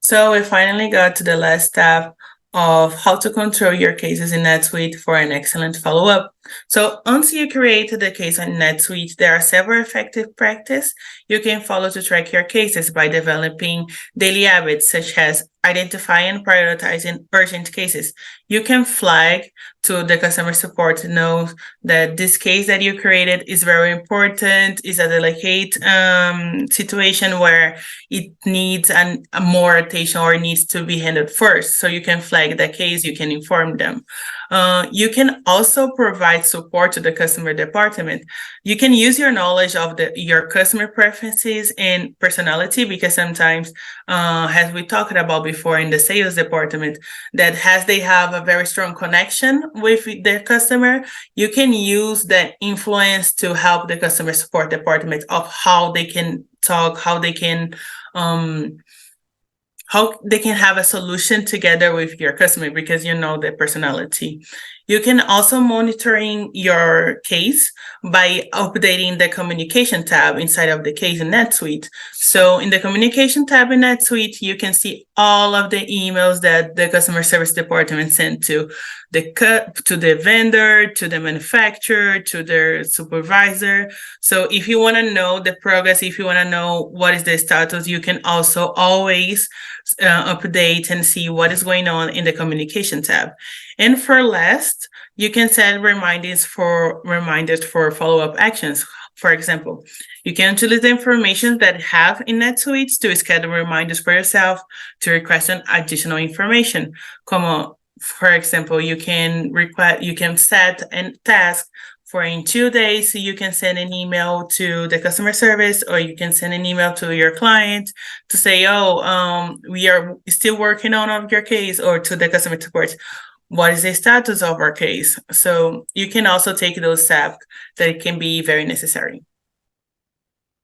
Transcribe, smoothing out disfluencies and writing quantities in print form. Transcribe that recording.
So we finally got to the last step of how to control your cases in NetSuite for an excellent follow-up. So once you create the case on NetSuite, there are several effective practices you can follow to track your cases by developing daily habits such as identifying and prioritizing urgent cases. You can flag to the customer support to know that this case that you created is very important, is a delicate situation where it needs a more attention or needs to be handled first. So you can flag the case, you can inform them. You can also provide support to the customer department. You can use your knowledge of your customer preferences and personality, because sometimes, as we talked about before in the sales department, that as they have a very strong connection with their customer, you can use that influence to help the customer support department of how they can talk, how they can have a solution together with your customer, because you know their personality. You can also monitoring your case by updating the communication tab inside of the case in NetSuite. So in the communication tab in NetSuite, you can see all of the emails that the customer service department sent to the vendor, to the manufacturer, to their supervisor. So if you want to know the progress, if you want to know what is the status, you can also always update and see what is going on in the communication tab. And for last, you can set reminders for follow-up actions. For example, you can utilize the information that have in NetSuite to schedule reminders for yourself to request an additional information. For example, you can set a task for in 2 days. So you can send an email to the customer service, or you can send an email to your client to say, we are still working on your case, or to the customer support, what is the status of our case? So you can also take those steps that can be very necessary.